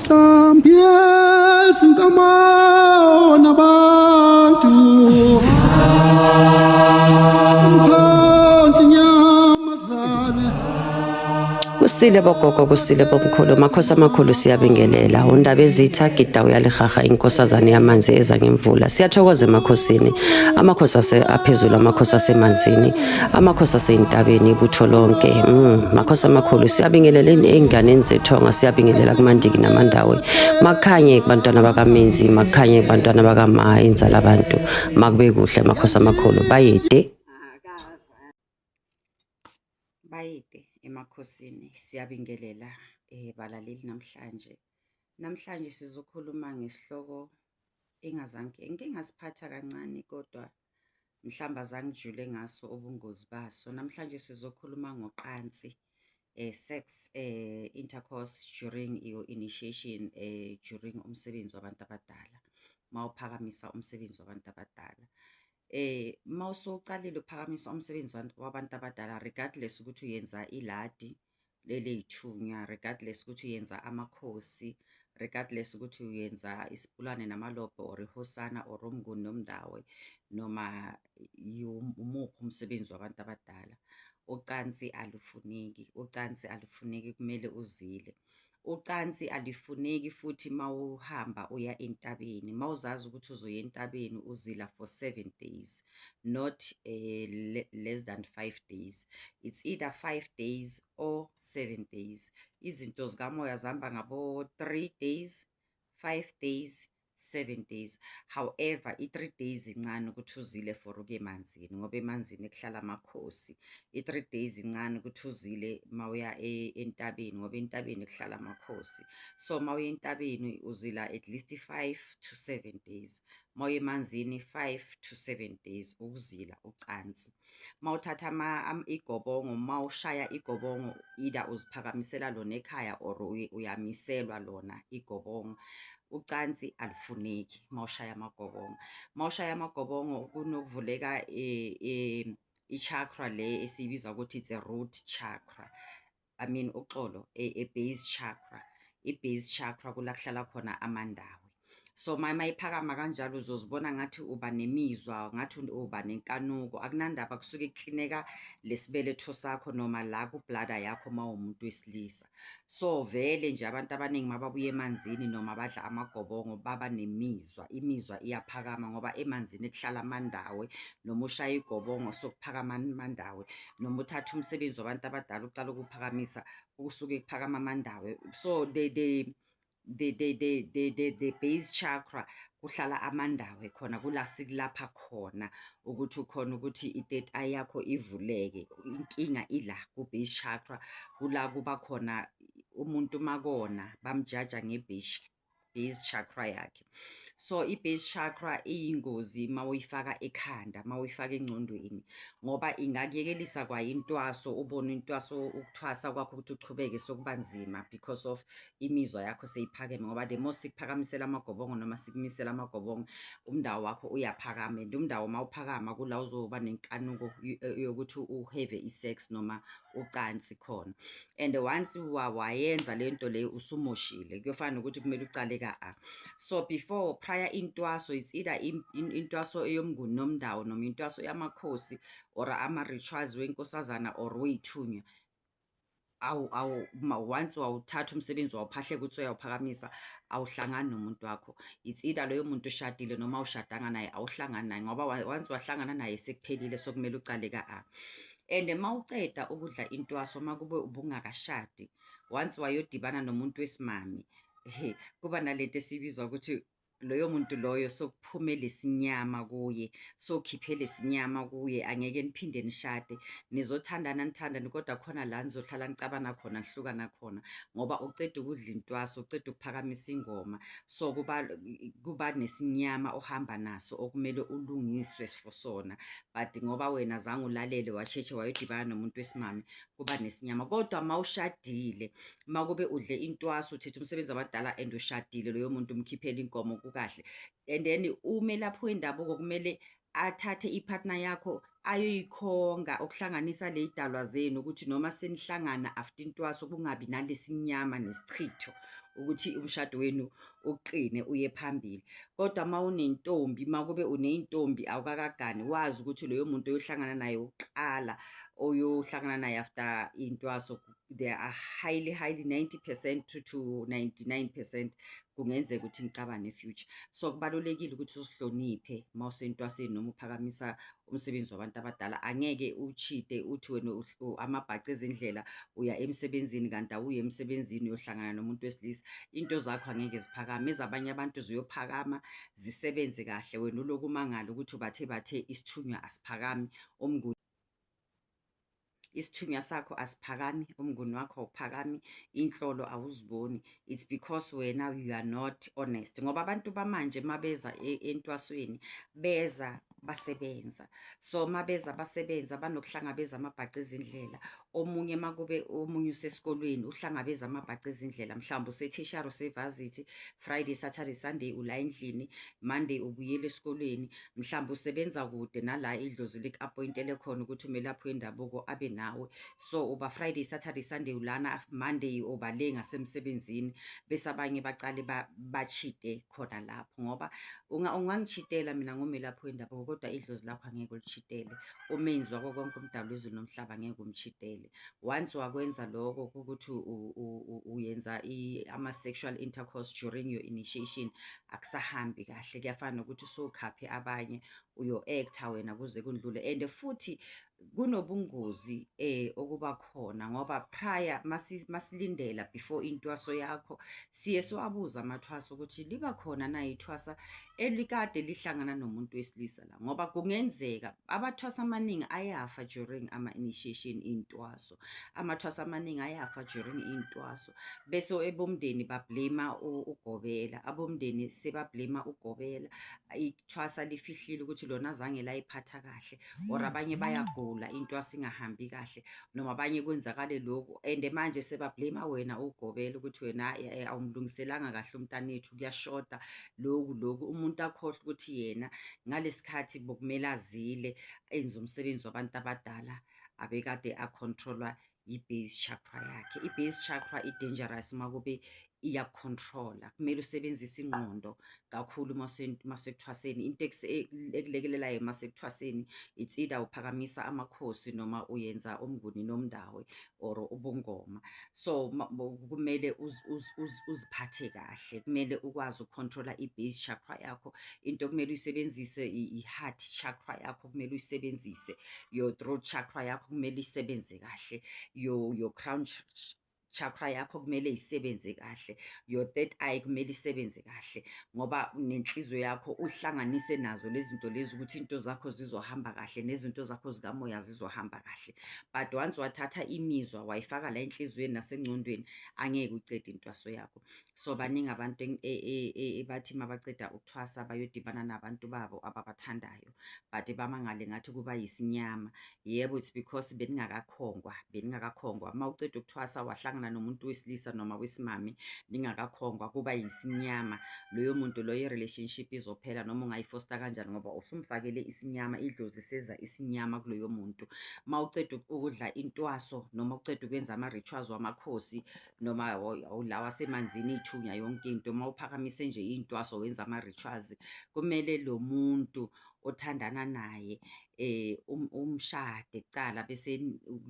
mhlambi ezinkamao nabantu umkhonto inyamazane. Kusile bogogo, kusile bomkhulu, makhosi amakhulu siyabingelela. Undaba ezitha gida uyalihaha inkosazane yamanzi eza ngemvula. Siyathokoza emakhosini, amakhosi aphezulu, amakhosi asemanzini, amakhosi aseyintabeni, ibutho lonke. Makhosi amakhulu siyabingelela ey'nganeni zethonga, siyabingelela kumandiki namandawo. Makhanye kubantwana bakamenzi, makhanye kubantwana bakama inzala abantu. Makube kuhle makhosi amakhulu. Bayede emakhosini siyabingelela balaleli namhlanje sizokhuluma ngesihloko engike ngasiphatha kancane kodwa mhlamba zangijule ngaso ubungozi baso. Namhlanje sizokhuluma ngoqansi, sex, intercourse during your initiation, during umsebenzi wabantu abadala, mawuphakamisa umsebenzi wabantu abadala. Mawusuqalile uphakamisa umsebenzi wabantu abadala, regardless ukuthi uyenza iladi leley'thunywa, regardless ukuthi uyenza amakhosi, regardless ukuthi uyenza isipulane namalobho or ihosana or umnguni nomndawo noma umuphi umsebenzi wabantu abadala, ucansi alufuneki, kumele uzile. Ucansi alifuneki futhi mawuhamba uya entabeni, mawuzazi ukuthi uzoya entabeni uzila for 7 days, not less than 5 days. It's either 5 days or 7 days. Izinto zikamoya zihamba ngabo 3 days, 5 days, 7 days. However, 3 days incane ukuthi uzile for ukuya emanzini, ngoba emanzini kuhlala amakhosi. 3 days incane ukuthi uzile mawuya entabeni, ngoba entabeni kuhlala amakhosi. So mawuya entabeni uzila at least 5 to 7 days. Mawuya emanzini 5 to 7 days ukuzila ucansi. Mawuthatha igobongo, mawushaya igobongo, either uziphakamisela lona ekhaya or uyamiselwa lona igobongo. Ucansi alifuneki mawushaya amagobongo. Mawushaya amagobongo kunokuvuleka i-chakra le esiyibiza ukuthi it's a root chakra. I mean uxolo, a base chakra. I-base chakra kula kuhlala khona amandawo. So mayiphakama kanjalo uzozibona ngathi uba nemizwa, ngathi uba nenkanuko. Akunandaba kusuke kuklineka lesibeletho sakho noma la kublada yakho mawumuntu wesilisa. So vele nje abantu abaningi mababuya emanzini noma badla amagobongo baba nemizwa. Imizwa iyaphakama ngoba emanzini kuhlala amandawo, noma ushaya igobongo sokuphakama amandawo, noma uthatha umsebenzi wabantu abadala uqala ukuphakamisa usuke kuphakama amandawo. So the base chakra kuhlala amandawo khona, kula sikulapha khona ukuthi ukhona ukuthi i-third eye yakho ivuleke. Inkinga ila ku-base chakra, kula kuba khona umuntu makona bamjaja nge-base chakra yakhe. So i-base chakra iyingozi mawuyifaka ekhanda, mawuyifaka engcondweni, ngoba ingakuyekelisa kwayintwaso, ubone intwaso, ukuthwasa kwakho ukuthi uchubeke sokuba nzima because of imizwa yakho seyiphakeme. Ngoba the more sikuphakamisela amagobongo noma sikumisela amagobongo, umndawo wakho uyaphakama, and umndawo mawuphakama kula uzoba nenkanuko yokuthi uhave i-sex noma ucansi khona. And once wayenza lento leyo usumoshile, kuyofana nokuthi kumele ucale ka-a. So prior intwaso, it's either intwaso eyomnguni nomndawo noma intwaso yamakhosi or ama-rituals wenkosazana or wey'thunywa. Once wawuthatha umsebenzi wawuphahleka ukuthi uyawuphakamisa, awuhlangani nomuntu wakho. It's either loyo muntu ushadile noma awushadanga naye, awuhlangani naye, ngoba once wahlangana naye sekuphelile, sokumele ucale ka-a. And mawuceda ukudla intwaso, makube ubungakashadi, once wayodibana nomuntu wesimami, kuba nalento esibiza ukuthi loyo muntu loyo sokuphume lesinyama kuye, sokhiphe lesinyama kuye, angeke niphinde nishade, nizothandana nithandane kodwa khona la nizohlala nicabana khona, nihlukana khona, ngoba uceda ukudla intwaso, uceda ukuphakamisa ingoma. So kuba nesinyama ohamba naso okumele ulungiswe for sona, but ngoba wena zange ulalele washeshe wayodibana nomuntu wesimami, kuba nesinyama. Kodwa mawushadile, makube udle intwaso, uthethe umsebenzi wabadala and ushadile, loyo muntu umkhiphela inkomo kukahle. And then umelaphi wendabuko kumele athathe ipartner yakho ayoyikhonga, ukuhlanganisa ley'dalwa zenu ukuthi noma senihlangana after intwaso kungabi nalesinyama nesichitho, ukuthi umshado wenu uqine uye phambili. Kodwa uma unentombi, uma kube uney'ntombi awukakagani, wazi ukuthi loyo muntu oyohlangana naye uqala, oyohlangana naye after intwaso, they are highly 90% to 99% kungenzeka ukuthi ngicabane future. So kubalulekile ukuthi uzihloniphe uma usentwaseni noma uphakamisa umsebenzi wabantu abadala. Angeke uchite uthi wena amabhaca ezindlela uya emsebenzini kanti awuye emsebenzini uyohlangana nomuntu wesilisa, into zakho angeke ziphakame, ezabanye abantu ziyophakama zisebenze kahle, wena uloku umangala ukuthi bathe isithunywa asiphakami, isithunywa sakho asiphakami, umnguni wakho awuphakami, inhlolo awuziboni. It's because wena you are not honest. Ngoba abantu bamanje mabeza entwasweni beza basebenza, so mabeza basebenza banokuhlangabeza amabhaca ezindlela. Omunye makube omunye usesikolweni uhlangabeza amabhaca ezindlela, mhlawumbe usetishara usevazithi, Friday Saturday Sunday ula endlini, Monday ubuyele esikolweni, mhlawumbe usebenza kude nala idlozi liku-appointele khona ukuthi umelaphi wendabuko abe nawe. So uba Friday Saturday Sunday ulana, Monday uba le ngasemsebenzini, bese abanye bacale bachite khona lapho. Ngoba ungangishitela mina ngomelaphi wendabuko, kodwa idlozi lakho angeke ulichitele, umenzi wako konke umdalo wezulu nomhlaba angeke umchitele. Once wakwenza lokho ukuthi uyenza ama-sexual intercourse during your initiation, akusahambi kahle, kuyafana nokuthi usukhaphe abanye uyo-actor wena kuze kundlule. And futhi kunobungozi okuba khona ngoba prior masilindela before intwaso yakho, siye siwabuza amathwaso ukuthi liba khona na ithwasa elikade lihlangana nomuntu wesilisa la, ngoba kungenzeka abathwasa amaningi ayafa during ama-initiation intwaso, amathwasa amaningi ayafa during intwaso, bese ebomndeni bablame ugobela, abomndeni sebablame ugobela, ithwasa lifihlile ukuthi lona zange layiphatha kahle, or abanye bayagula intwasa ingahambi kahle, noma abanye kwenzakale lokhu, and manje sebablame wena ugobela ukuthi wena awumlungiselanga kahle umntanethu, kuyashoda lokhu, umuntu akhohlwe ukuthi yena ngalesikhathi bokumele azile enze umsebenzi wabantu abadala abekade acontrolwa i-base chakra yakhe. I-base chakra i-dangerous makube iyakucontrola, kumele usebenzise ingqondo kakhulu masekuthwaseni. Into ekulekelelayo masekuthwaseni, it's either uphakamisa amakhosi noma uyenza umnguni nomndawe or ubungoma. So kumele uziphathe kahle, kumele ukwazi ukucontrola i-base chakra yakho. Into kumele uyisebenzise i-heart chakra yakho, kumele uyisebenzise, your throat chakra yakho kumele isebenze kahle, your crown chakra yakho kumele isebenze kahle, your third eye kumele isebenze kahle, ngoba nenhliziyo yakho uhlanganise nazo lezi zinto lezi ukuthi into zakho zizohamba kahle nezinto zakho zikamoya zizohamba kahle. But once wathatha imizwa wayifaka la enhliziyweni nasengcondweni, angeke ucede intwaso yakho. So baningi abantu bathi mabaceda ukuthwasa bayodibana nabantu babo ababathandayo, but bamangale ngathi kuba yisinyama. Yebo, it's because beningakakhongwa. Uma uceda ukuthwasa wahlangana nomuntu wesilisa noma wesimame ningakakhongwa, kuba yisinyama, loyo muntu loyo i-relationship izophela noma ungayifosta kanjani, ngoba usumfakele isinyama, idlozi seza isinyama kuloyo muntu. Uma uceda ukudla intwaso noma uceda ukwenza ama-rituals wamakhosi noma lawa asemanzini, ithunya, yonke into, uma uphakamise nje intwaso wenza ama-rituals, kumele lo muntu othandana naye umshade kucala, bese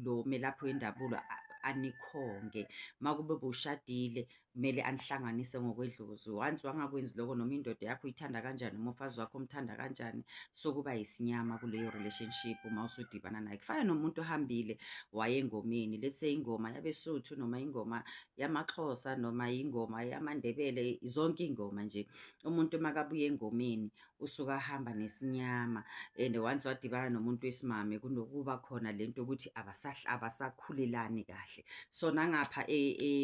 lo melaphi wendabulo anikhonge. Makube bushadile kumele anihlanganise ngokwedlozi. Once wangakwenzi lokho, noma indoda yakho uyithanda kanjani, noma ufazi wakho umthanda kanjani, so kuba yisinyama kuleyo relationship uma usudibana naye. Kufana nomuntu ohambile waye engomeni, let's say ingoma yabeSuthu noma ingoma yamaXhosa noma ingoma yamaNdebele, zonke ingoma nje, umuntu makabuye engomeni usuka ahamba nesinyama, and once wadibana nomuntu wesimame kunokuba khona lento ukuthi abasakhulelani kahle. So nangapha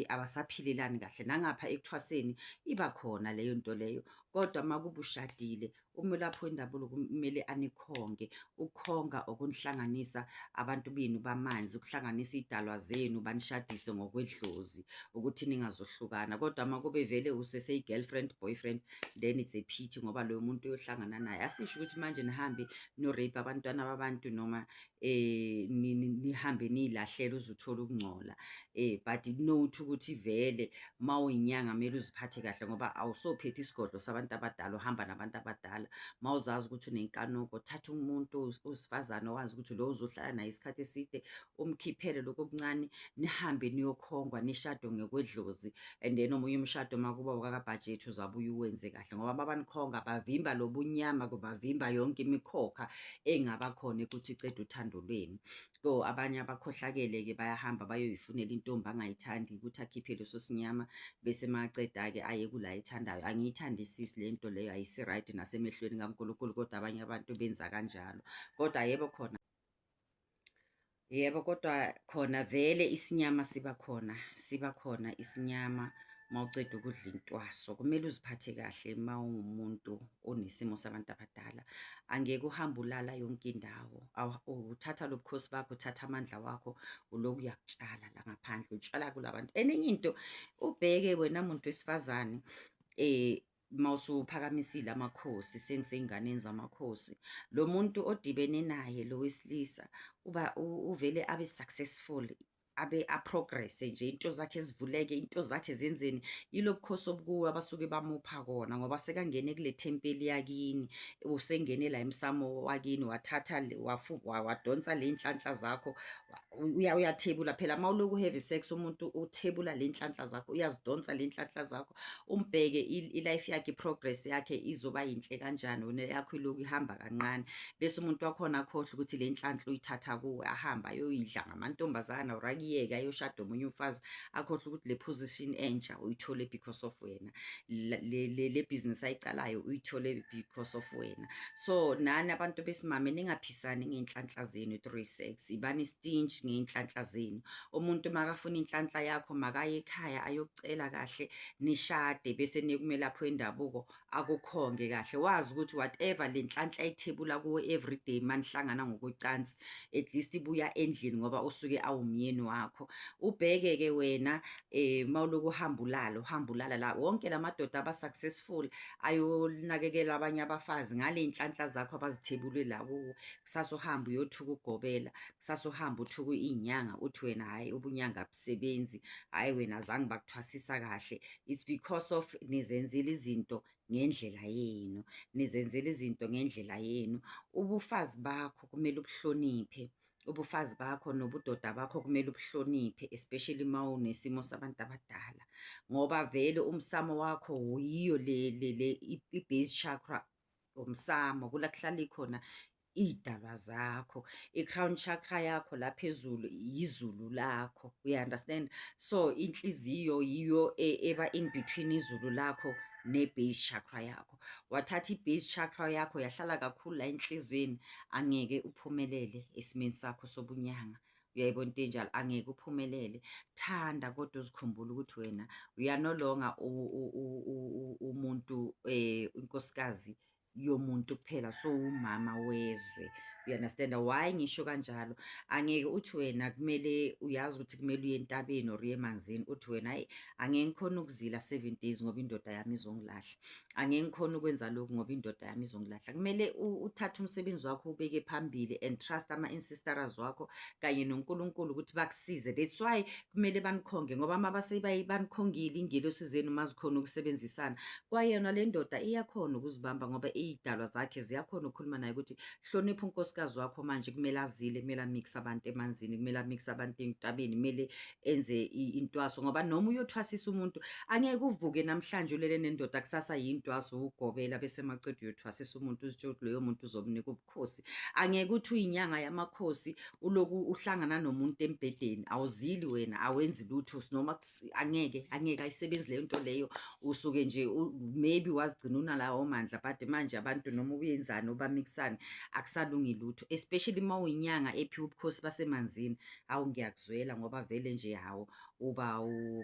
abasaphilelani kahle, nangapha ekuthwaseni iba khona leyo nto leyo. Kodwa makube ushadile umelaphi wendabuko kumele anikhonge. Ukukhonga okunihlanganisa abantu benu bamanzi, ukuhlanganisa iy'dalwa zenu, banishadise ngokwedlozi ukuthi ningazohlukana. Kodwa uma kube vele usese-girlfriend, boyfriend, then it's a pity ngoba loyo muntu uyohlangana naye. Asisho ukuthi manje nihambe no-rape abantwana babantu noma nihambe niyilahlele uze uthole ukungcola. But note ukuthi vele uma uyinyanga kumele uziphathe kahle ngoba awusophethe isigodlo sabantu abadala, uhamba nabantu abadala. Uma uzazi ukuthi unenkanuko, thatha umuntu owesifazane owazi ukuthi lo uzohlala naye isikhathi eside, umkhiphele lokhu okuncane, nihambe niyokhongwa, nishade ngokwedlozi. And then omunye umshado uma kuba wakabhajethi uzabuye uwenze kahle ngoba babanikhonga bavimba lo bunyama, bavimba yonke imikhokha engaba khona ukuthi icede uthando lwenu. So abanye abakhohlakele-ke bayahamba bayoyifunela intombi angayithandi ukuthi akhiphe leso sinyama, bese maceda-ke aye kula ayithandayo. Angiyithandisisi le nto leyo, ayisi-right nasemehlweni kaNkulunkulu, kodwa abanye abantu benza kanjalo. Kodwa yebo khona, yebo kodwa khona vele isinyama siba khona isinyama mawuceda ukudla intwaso. Kumele uziphathe kahle uma uwumuntu onesimo sabantu abadala. Angeke uhambe ulala yonke indawo. Uthatha lo bukhosi bakho, uthatha amandla wakho, uloku uyakutshala la ngaphandle, utshala kulabantu. Enye into, ubheke wena muntu wesifazane, mawusuphakamisile amakhosi, sengisey'nganeni zamakhosi, lo muntu odibene naye lo wesilisa uvele abe successful, abe a-progress-e nje, into zakhe zivuleke, into zakhe zenzeni. Yilo bukhosi obukuwe abasuke bamupha kona ngoba sekangene kule thempeli yakini, usengene la emsamo wakini, wathatha wadonsa le y'nhlanhla zakho, uyathebula phela. Uma uloku have sex, umuntu uthebula le y'nhlanhla zakho, uyazidonsa le y'nhlanhla zakho. Umbheke i-life yakhe, i-progress yakhe izoba yinhle kanjani, wena yakho iloku ihamba kancane. Bese umuntu wakhona akhohlwe ukuthi le y'nhlanhla uyithatha kuwe, ahamba ayoyidla ngamantombazana or akuyeke ayoshada omunye umfazi, akhohlwe ukuthi le position entsha uyithole because of wena. Le business ayicalayo uyithole because of wena. So nani abantu besimame, ningaphisani ngey'nhlanhla zenu through sex, ibani stingy ngey'nhlanhla zenu. Umuntu makafuna inhlanhla yakho makaye ekhaya ayokucela kahle, nishade, bese nikumelaphi wendabuko akukhonge kahle, wazi ukuthi whatever le nhlanhla ithebula kuwe everyday manihlangana ngokwecansi, at least ibuya endlini ngoba usuke awumyeni wakho. Ubheke-ke wena mawuloku uhamba ulala la, wonke la madoda aba-successful ayonakekela abanye abafazi ngale y'nhlanhla zakho abazithebule la kuwo. Kusasa uhamba uyothuka ugobela, kusasa uhamba uthuka iy'nyanga, uthi wena hhayi ubunyanga abusebenzi, hhayi wena azange bakuthwasisa kahle. It's because of nizenzile izinto ngendlela yenu, nizenzele izinto ngendlela yenu. Ubufazi bakho kumele ubuhloniphe, ubufazi bakho nobudoda bakho kumele ubuhloniphe, especially uma unesimo sabantu abadala, ngoba vele umsamo wakho yiyo i-base chakra, umsamo kula kuhlala ikhona iy'dalwa zakho. I-crown chakra yakho la phezulu izulu lakho, uya-understand? So inhliziyo yiyo eba in between izulu lakho ne-base chakra yakho. Wathatha i-base chakra yakho yahlala kakhulu la enhlizweni, angeke uphumelele esimeni sakho sobunyanga. Uyayibona into enjalo, angeke uphumelele. Thanda kodwa uzikhumbule ukuthi wena we are no longer umuntu, unkosikazi yomuntu kuphela, so umama wezwe. You-understand why ngisho kanjalo? Angeke uthi wena kumele uyazi ukuthi kumele uye entabeni or uye emanzini, uthi wena hayi angeke ngikhona ukuzila 7 days ngoba indoda yami izongilahla, angeke ngikhona ukwenza lokhu ngoba indoda yami izongilahla. Kumele uthathe umsebenzi wakho ubeke phambili and trust ama-ancestors wakho kanye noNkulunkulu ukuthi bakusize. That's why kumele banikhonge ngoba uma banikhongile ingelosi zenu mazikhona ukusebenzisana, kwayona le ndoda iyakhona ukuzibamba ngoba iy'dalwa zakhe ziyakhona ukukhuluma naye ukuthi hlonipha unkosikazi wakho manje, kumele azile, kumele amikse abantu emanzini, kumele amikse abantu entabeni, kumele enze intwaso ngoba noma uyothwasisa umuntu angeke uvuke namhlanje ulele nendoda kusasa yintwaso ugobela bese maceda uyothwasisa umuntu uzitshela ukuthi loyo muntu uzomnika ubukhosi. Angeke uthi uyinyanga yamakhosi uloku uhlangana nomuntu embhedeni, awuzili wena, awenzi lutho noma angeke ayisebenzi leyo nto leyo. Usuke nje maybe wazigcina unalawo mandla, but manje abantu noma ubuyenzani ubamikisane akusalungi lutho, especially uma uyinyanga ephiwe ubukhosi basemanzini. Hawu ngiyakuzwela ngoba vele nje hawo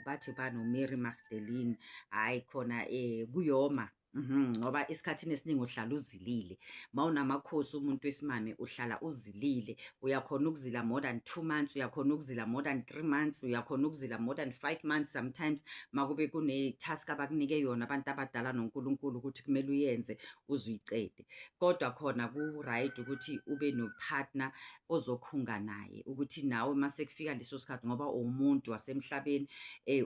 bathi bani uMary Magdalene, hhayi khona kuyoma Ngoba esikhathini esiningi uhlala uzilile. Mawunamakhosi umuntu wesimame uhlala uzilile. Uyakhona ukuzila more than 2 months, uyakhona ukuzila more than 3 months, uyakhona ukuzila more than 5 months sometimes makube kune-task abakunike yona abantu abadala noNkulunkulu ukuthi kumele uyenze uze uyicede. Kodwa khona ku-right ukuthi ube no-partner ozokhunga naye ukuthi nawe mase kufika leso sikhathi ngoba uwumuntu wasemhlabeni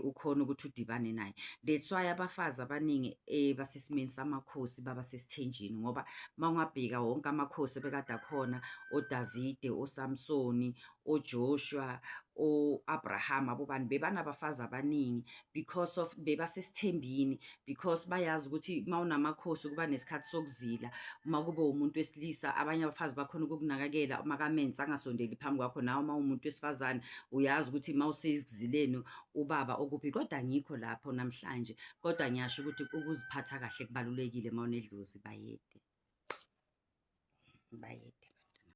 ukhona ukuthi udibane naye. That's why abafazi abaningi basesimeni samakhosi baba sesithenjini ngoba mawungabheka wonke amakhosi ebekade akhona, oDavide, oSamsoni, oJoshua, o-Abraham, abobani bebanabafazi abaningi because of bebasesithembini, because bayazi ukuthi mawunamakhosi kuba nesikhathi sokuzila. Uma kube umuntu wesilisa abanye abafazi bakhona ukukunakekela makamenzi angasondeli phambi kwakho, nawe uma umuntu wesifazane uyazi ukuthi mawusekuzileni ubaba okuphi. Kodwa ngikho lapho namhlanje, kodwa ngiyasho ukuthi ukuziphatha kahle kubalulekile mawunedlozi bayede. Bayede.